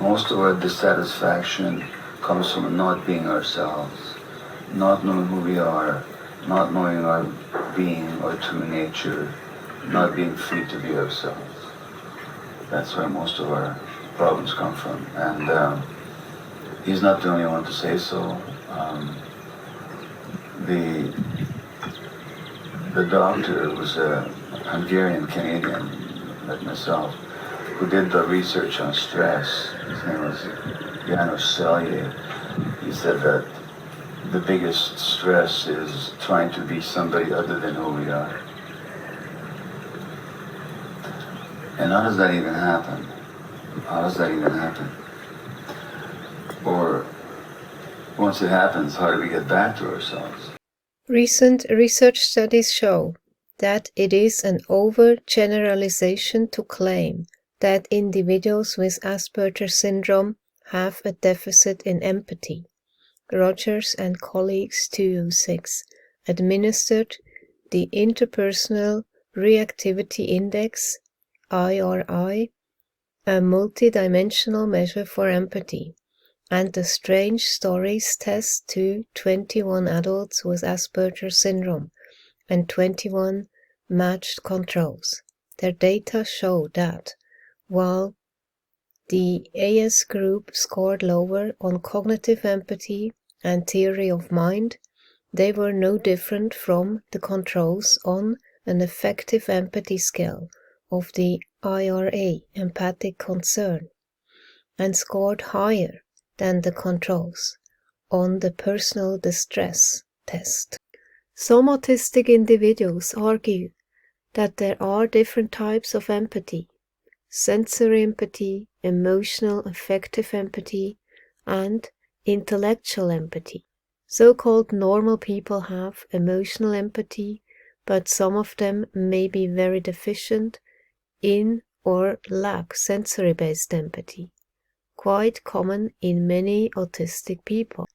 Most of our dissatisfaction comes from not being ourselves, not knowing who we are, not knowing our being or true nature, not being free to be ourselves. That's where most of our problems come from. And he's not the only one to say so. The doctor was a Hungarian-Canadian, like myself, who did the research on stress. His name was Janos Selye. He said that the biggest stress is trying to be somebody other than who we are. And how does that even happen? How does that even happen? Or once it happens, how do we get back to ourselves? Recent research studies show that it is an overgeneralization to claim that individuals with Asperger's syndrome have a deficit in empathy. Rogers and colleagues 2006 administered the Interpersonal Reactivity Index, IRI, a multidimensional measure for empathy, and the Strange Stories test to 21 adults with Asperger's syndrome and 21 matched controls. Their data show that, while the AS group scored lower on cognitive empathy and theory of mind, they were no different from the controls on an affective empathy scale of the IRA, empathic concern, and scored higher than the controls on the personal distress test. Some autistic individuals argue that there are different types of empathy: sensory empathy, emotional affective empathy, and intellectual empathy. So-called normal people have emotional empathy, but some of them may be very deficient in or lack sensory-based empathy, quite common in many autistic people.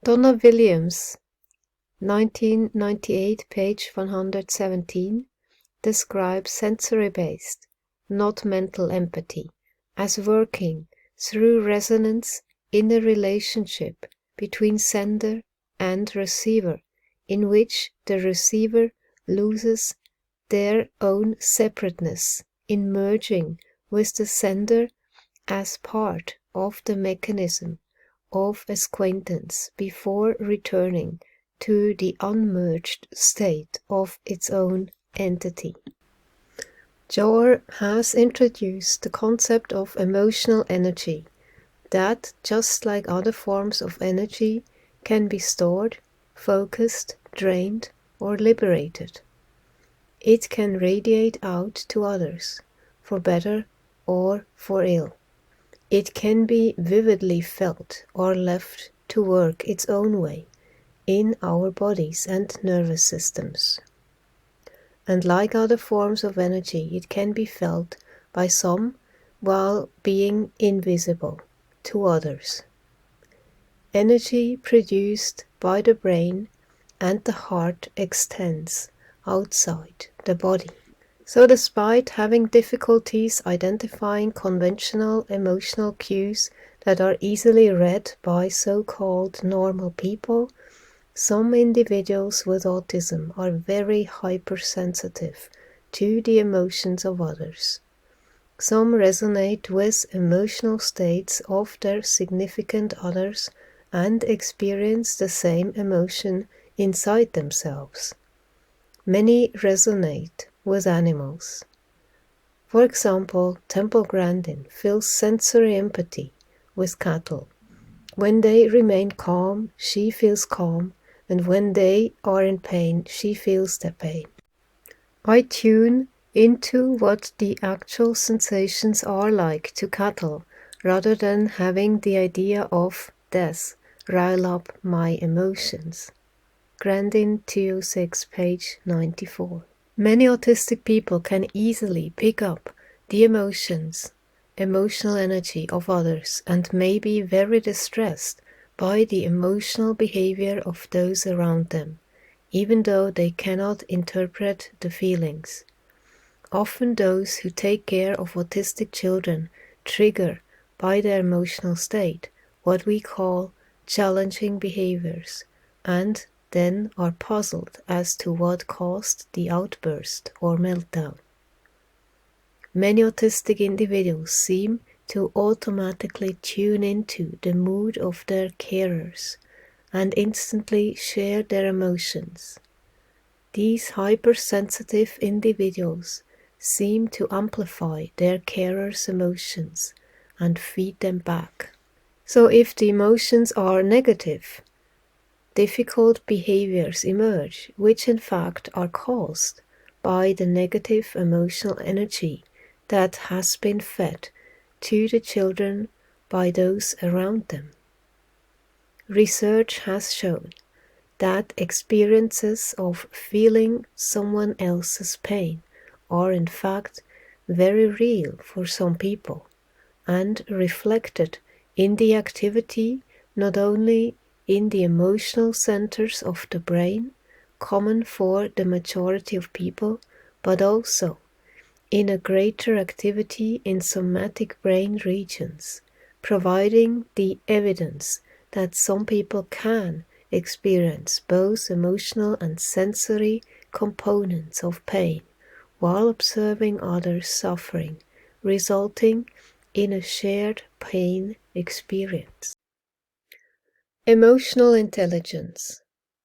Donna Williams, 1998, page 117, describes sensory-based, not mental empathy, as working through resonance in a relationship between sender and receiver, in which the receiver loses their own separateness in merging with the sender as part of the mechanism of acquaintance before returning to the unmerged state of its own entity. Jor has introduced the concept of emotional energy that, just like other forms of energy, can be stored, focused, drained, or liberated. It can radiate out to others, for better or for ill. It can be vividly felt or left to work its own way in our bodies and nervous systems. And like other forms of energy, it can be felt by some while being invisible to others. Energy produced by the brain and the heart extends outside the body. So despite having difficulties identifying conventional emotional cues that are easily read by so-called normal people, some individuals with autism are very hypersensitive to the emotions of others. Some resonate with emotional states of their significant others and experience the same emotion inside themselves. Many resonate with animals. For example, Temple Grandin feels sensory empathy with cattle. When they remain calm, she feels calm, and when they are in pain, she feels their pain. I tune into what the actual sensations are like to cattle, rather than having the idea of death rile up my emotions. Grandin 206, page 94. Many autistic people can easily pick up the emotional energy of others and may be very distressed by the emotional behavior of those around them, even though they cannot interpret the feelings. Often those who take care of autistic children trigger by their emotional state, what we call challenging behaviors, and then are puzzled as to what caused the outburst or meltdown. Many autistic individuals seem to automatically tune into the mood of their carers and instantly share their emotions. These hypersensitive individuals seem to amplify their carers' emotions and feed them back. So if the emotions are negative, difficult behaviors emerge, which in fact are caused by the negative emotional energy that has been fed to the children by those around them. Research has shown that experiences of feeling someone else's pain are in fact very real for some people and reflected in the activity not only in the emotional centers of the brain, common for the majority of people, but also in a greater activity in somatic brain regions, providing the evidence that some people can experience both emotional and sensory components of pain while observing others suffering, resulting in a shared pain experience. Emotional intelligence,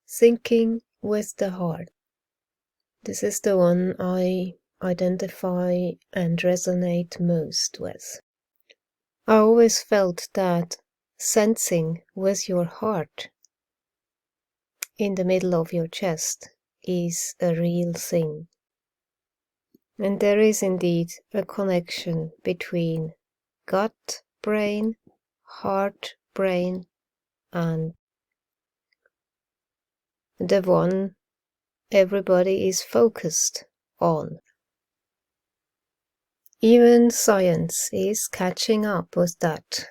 thinking with the heart. This is the one I identify and resonate most with. I always felt that sensing with your heart in the middle of your chest is a real thing. And there is indeed a connection between gut brain, heart brain, and the one everybody is focused on. Even science is catching up with that.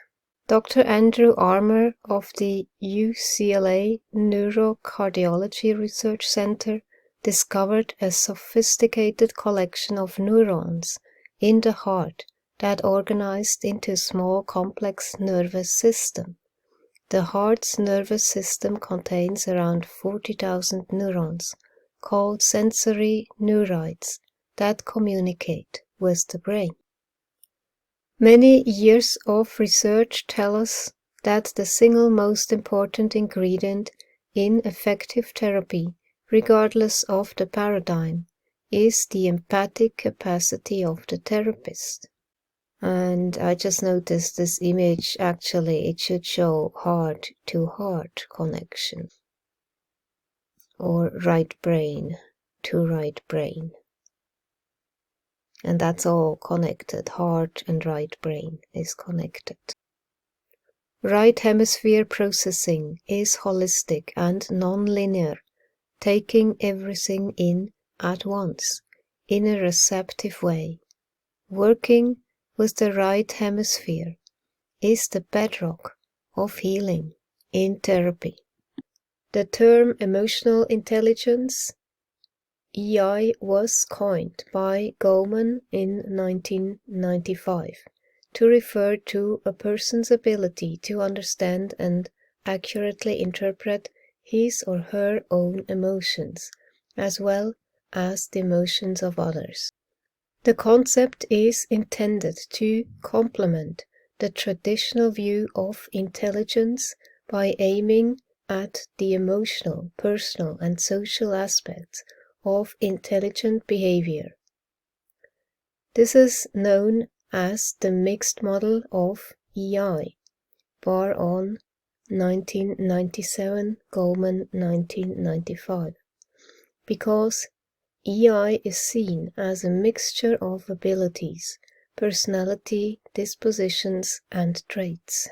Dr. Andrew Armour of the UCLA Neurocardiology Research Center discovered a sophisticated collection of neurons in the heart that organized into a small complex nervous system. The heart's nervous system contains around 40,000 neurons, called sensory neurites, that communicate with the brain. Many years of research tell us that the single most important ingredient in effective therapy, regardless of the paradigm, is the empathic capacity of the therapist. And I just noticed this image, actually it should show heart-to-heart connection, or right brain to right brain. And that's all connected, heart and right brain is connected. Right hemisphere processing is holistic and non-linear, taking everything in at once, in a receptive way. Working with the right hemisphere is the bedrock of healing in therapy. The term emotional intelligence, EI, was coined by Goleman in 1995 to refer to a person's ability to understand and accurately interpret his or her own emotions, as well as the emotions of others. The concept is intended to complement the traditional view of intelligence by aiming at the emotional, personal, and social aspects of intelligent behavior. This is known as the mixed model of EI, Barr on 1997, Goleman 1995, because EI is seen as a mixture of abilities, personality, dispositions, and traits.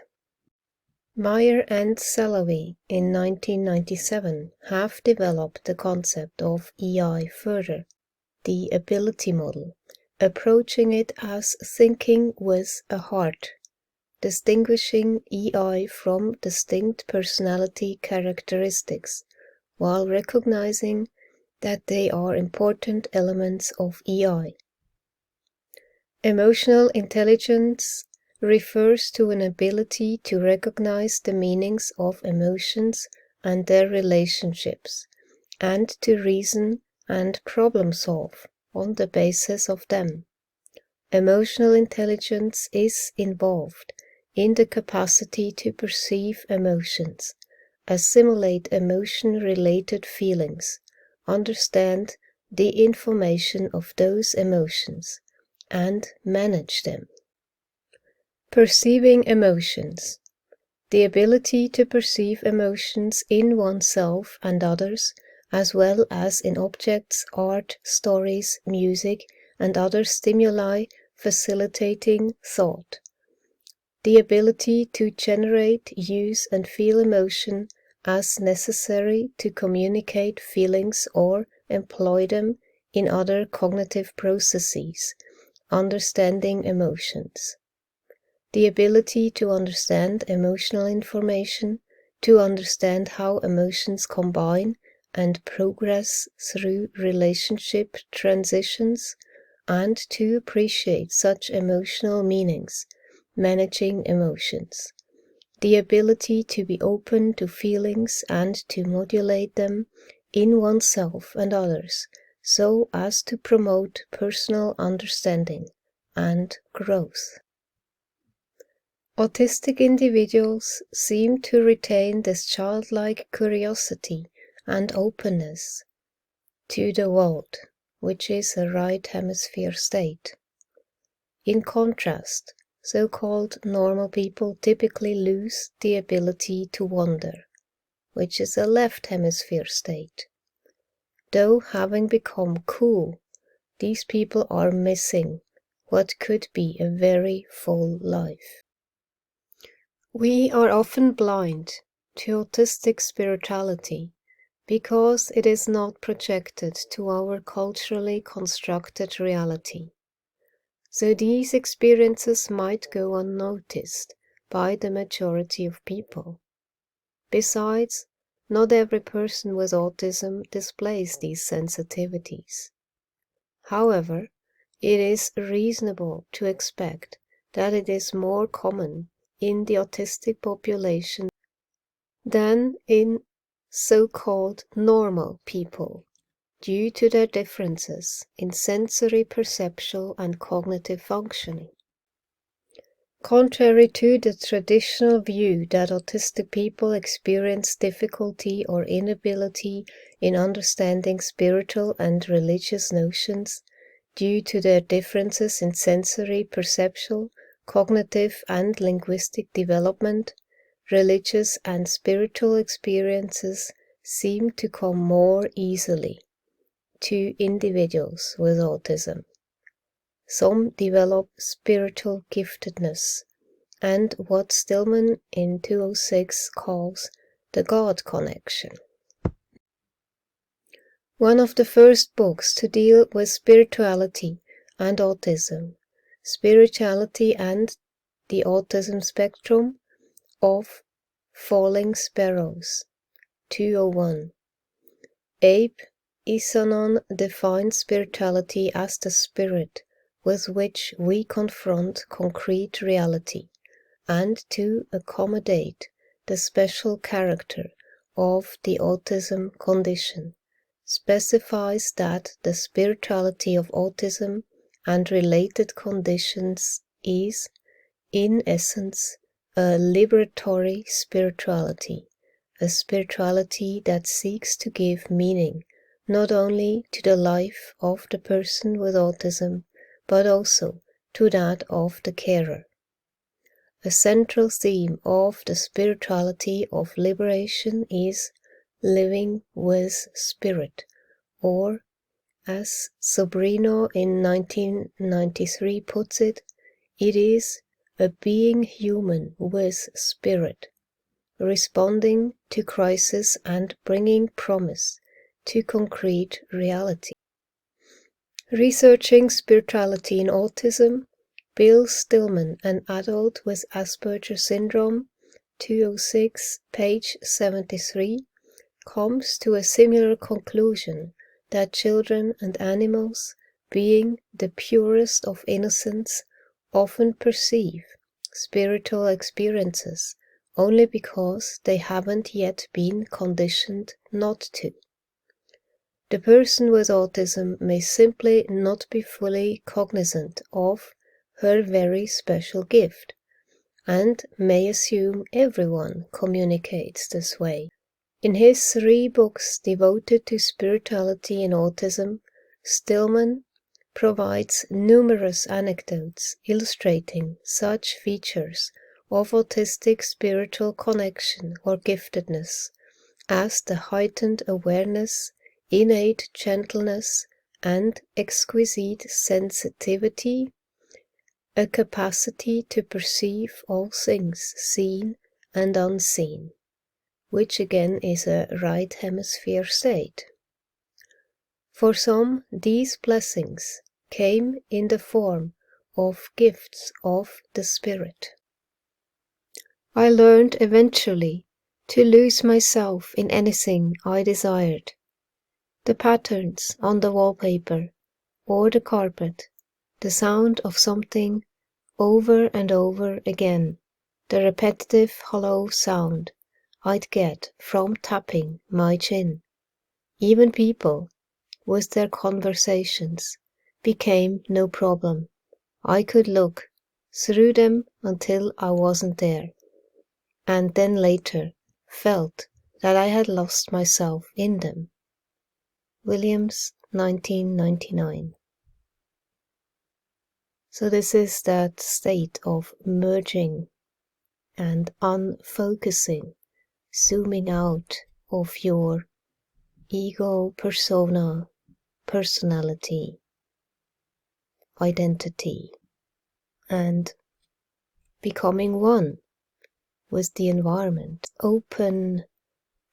Meyer and Salovey in 1997 have developed the concept of EI further, the ability model, approaching it as thinking with a heart, distinguishing EI from distinct personality characteristics, while recognizing that they are important elements of EI. Emotional intelligence refers to an ability to recognize the meanings of emotions and their relationships, and to reason and problem solve on the basis of them. Emotional intelligence is involved in the capacity to perceive emotions, assimilate emotion-related feelings, understand the information of those emotions, and manage them. Perceiving emotions. The ability to perceive emotions in oneself and others, as well as in objects, art, stories, music, and other stimuli facilitating thought. The ability to generate, use, and feel emotion as necessary to communicate feelings or employ them in other cognitive processes, understanding emotions. The ability to understand emotional information, to understand how emotions combine and progress through relationship transitions, and to appreciate such emotional meanings, managing emotions. The ability to be open to feelings and to modulate them in oneself and others, so as to promote personal understanding and growth. Autistic individuals seem to retain this childlike curiosity and openness to the world, which is a right hemisphere state. In contrast, so-called normal people typically lose the ability to wonder, which is a left hemisphere state. Though having become cool, these people are missing what could be a very full life. We are often blind to autistic spirituality because it is not projected to our culturally constructed reality. So these experiences might go unnoticed by the majority of people. Besides, not every person with autism displays these sensitivities. However, it is reasonable to expect that it is more common in the autistic population than in so-called normal people, due to their differences in sensory, perceptual, and cognitive functioning. Contrary to the traditional view that autistic people experience difficulty or inability in understanding spiritual and religious notions due to their differences in sensory, perceptual, cognitive, and linguistic development, religious and spiritual experiences seem to come more easily to individuals with autism. Some develop spiritual giftedness, and what Stillman in 2006 calls the God connection. One of the first books to deal with spirituality and autism, Spirituality and the Autism Spectrum, of Falling Sparrows, 2001. Abe Isanon defines spirituality as the spirit with which we confront concrete reality, and to accommodate the special character of the autism condition, specifies that the spirituality of autism and related conditions is, in essence, a liberatory spirituality, a spirituality that seeks to give meaning not only to the life of the person with autism, but also to that of the carer. A central theme of the spirituality of liberation is living with spirit, or, as Sobrino in 1993 puts it, it is a being human with spirit, responding to crisis and bringing promise to concrete reality. Researching spirituality in autism, Bill Stillman, An Adult with Asperger Syndrome, 206, page 73, comes to a similar conclusion that children and animals, being the purest of innocence, often perceive, spiritual experiences only because they haven't yet been conditioned not to. The person with autism may simply not be fully cognizant of her very special gift, and may assume everyone communicates this way. In his 3 books devoted to spirituality and autism, Stillman provides numerous anecdotes illustrating such features of autistic spiritual connection or giftedness as the heightened awareness, innate gentleness, and exquisite sensitivity, a capacity to perceive all things seen and unseen, which again is a right hemisphere state. For some, these blessings came in the form of gifts of the Spirit. I learned eventually to lose myself in anything I desired. The patterns on the wallpaper or the carpet, the sound of something over and over again, the repetitive hollow sound I'd get from tapping my chin. Even people, with their conversations, became no problem. I could look through them until I wasn't there, and then later felt that I had lost myself in them. Williams, 1999. So this is that state of merging and unfocusing, zooming out of your ego, persona, personality, identity, and becoming one with the environment. Open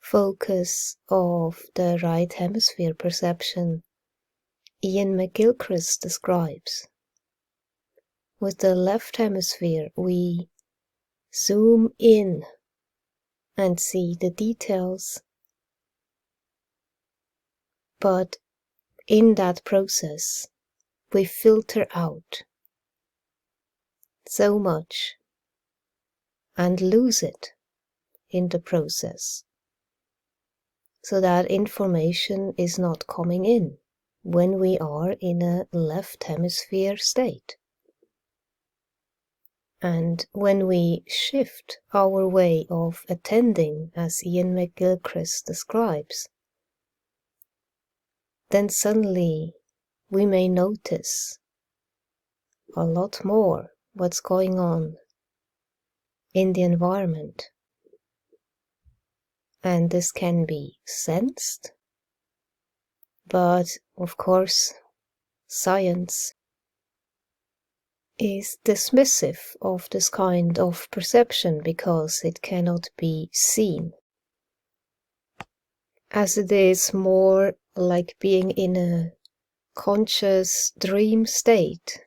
focus of the right hemisphere perception Ian McGilchrist describes. With the left hemisphere we zoom in and see the details, but in that process we filter out so much and lose it in the process, so that information is not coming in when we are in a left hemisphere state. And when we shift our way of attending, as Ian McGilchrist describes, then suddenly we may notice a lot more what's going on in the environment. And this can be sensed, but of course science is dismissive of this kind of perception because it cannot be seen, as it is more like being in a conscious dream state.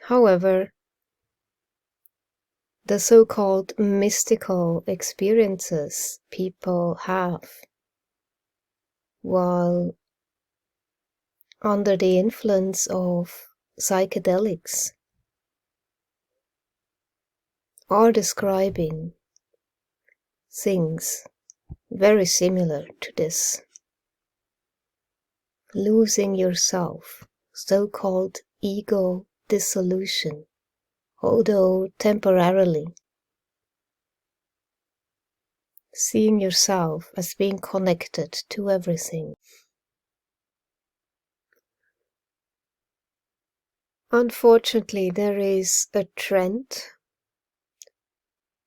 However, the so-called mystical experiences people have while under the influence of psychedelics are describing things very similar to this. Losing yourself, so-called ego dissolution, although temporarily. Seeing yourself as being connected to everything. Unfortunately, there is a trend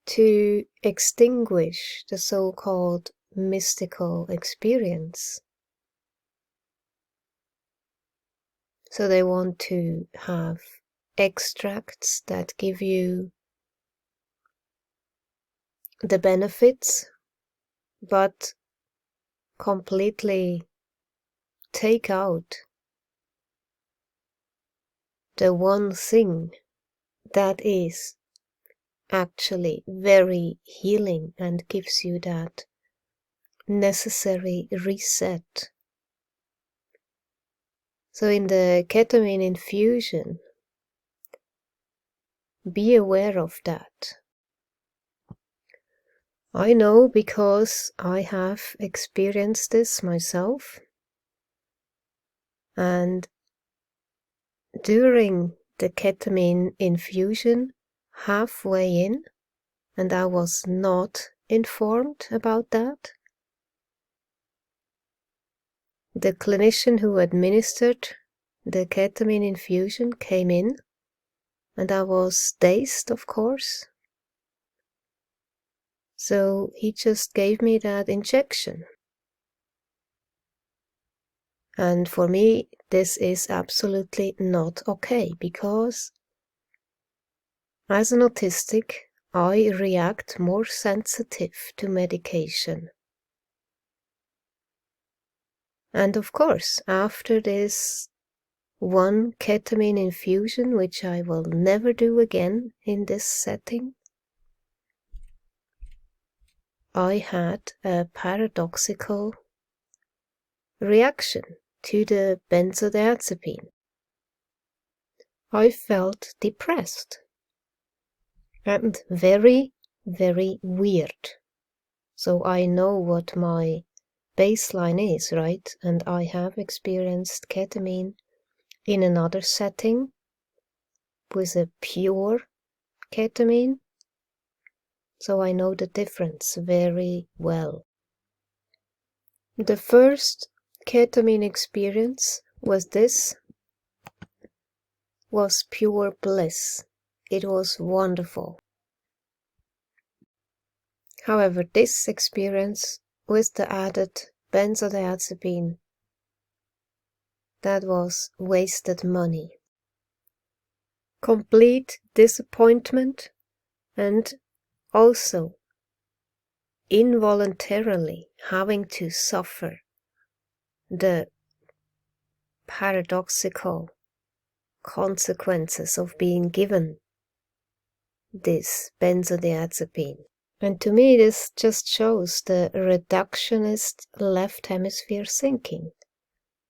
to extinguish the so-called mystical experience. So they want to have extracts that give you the benefits, but completely take out the one thing that is actually very healing and gives you that necessary reset. So in the ketamine infusion, be aware of that. I know because I have experienced this myself, and during the ketamine infusion, halfway in, and I was not informed about that, the clinician who administered the ketamine infusion came in, and I was dazed, of course. So he just gave me that injection. And for me, this is absolutely not okay, because as an autistic, I react more sensitive to medication. And of course, after this one ketamine infusion, which I will never do again in this setting, I had a paradoxical reaction to the benzodiazepine. I felt depressed and very, very weird. So I know what my baseline is, right? And I have experienced ketamine in another setting with a pure ketamine. So I know the difference very well. The first ketamine experience was pure bliss. It was wonderful. However, this experience with the added benzodiazepine, that was wasted money. Complete disappointment, and also involuntarily having to suffer the paradoxical consequences of being given this benzodiazepine. And to me, this just shows the reductionist left hemisphere thinking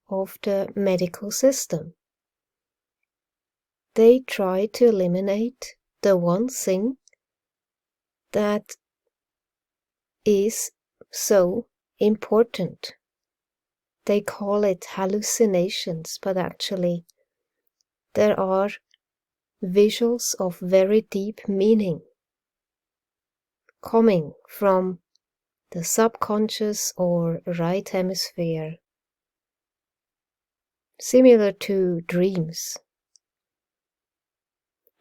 of the medical system. They try to eliminate the one thing that is so important. They call it hallucinations, but actually there are visuals of very deep meaning coming from the subconscious or right hemisphere, similar to dreams.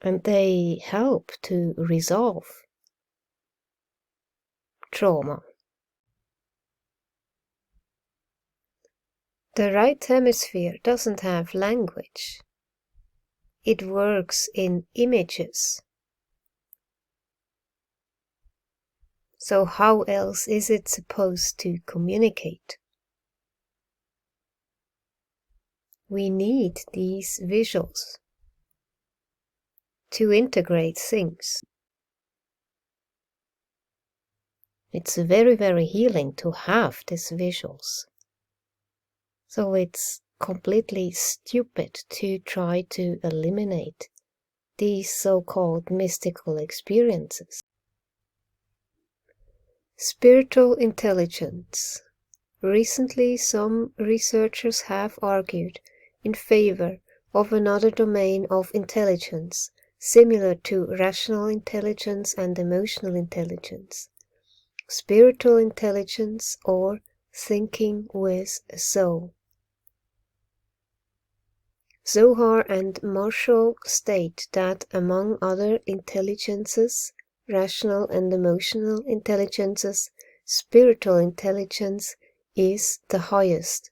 And they help to resolve trauma. The right hemisphere doesn't have language. It works in images. So how else is it supposed to communicate? We need these visuals to integrate things. It's very, very healing to have these visuals. So it's completely stupid to try to eliminate these so-called mystical experiences. Spiritual intelligence. Recently, some researchers have argued in favor of another domain of intelligence, similar to rational intelligence and emotional intelligence. Spiritual intelligence, or thinking with a soul. Zohar and Marshall state that among other intelligences, rational and emotional intelligences, spiritual intelligence is the highest,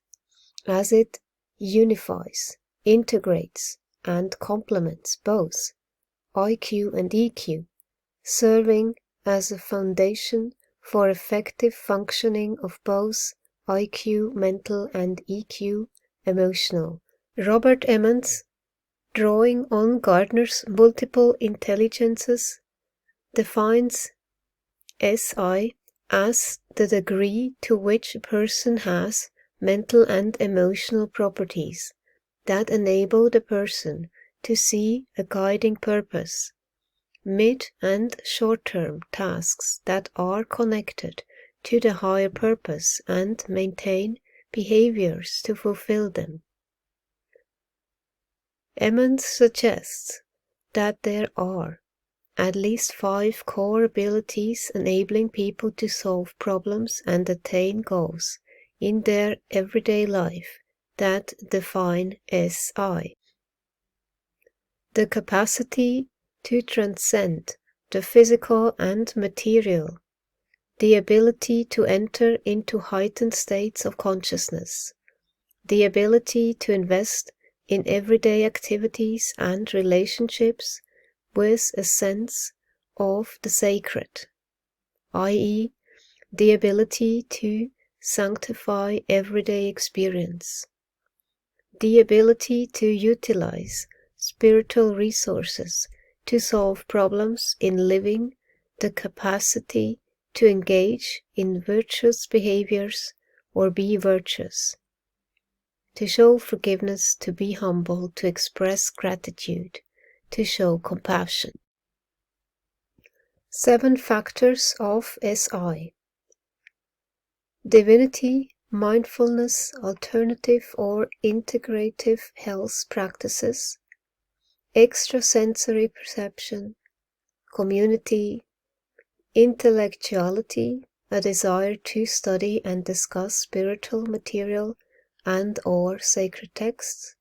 as it unifies, integrates, and complements both IQ and EQ, serving as a foundation for effective functioning of both IQ mental and EQ emotional. Robert Emmons, drawing on Gardner's multiple intelligences, defines SI as the degree to which a person has mental and emotional properties that enable the person to see a guiding purpose, mid- and short-term tasks that are connected to the higher purpose and maintain behaviors to fulfill them. Emmons suggests that there are at least 5 core abilities enabling people to solve problems and attain goals in their everyday life that define SI. The capacity to transcend the physical and material, the ability to enter into heightened states of consciousness, the ability to invest in everyday activities and relationships with a sense of the sacred, i.e., the ability to sanctify everyday experience, the ability to utilize spiritual resources to solve problems in living, the capacity to engage in virtuous behaviors or be virtuous, to show forgiveness, to be humble, to express gratitude, to show compassion. 7 factors of SI. Divinity, mindfulness, alternative or integrative health practices, extrasensory perception, community, intellectuality, a desire to study and discuss spiritual material and/or sacred texts,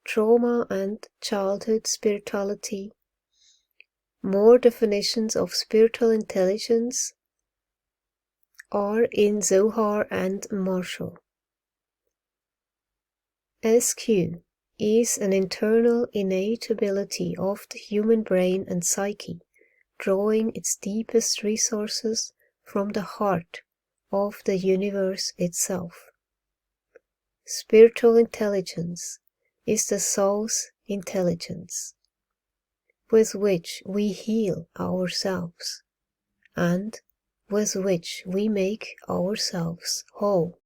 trauma and childhood spirituality. More definitions of spiritual intelligence are in Zohar and Marshall. SQ is an internal innate ability of the human brain and psyche, drawing its deepest resources from the heart of the universe itself. Spiritual intelligence is the soul's intelligence, with which we heal ourselves, and with which we make ourselves whole.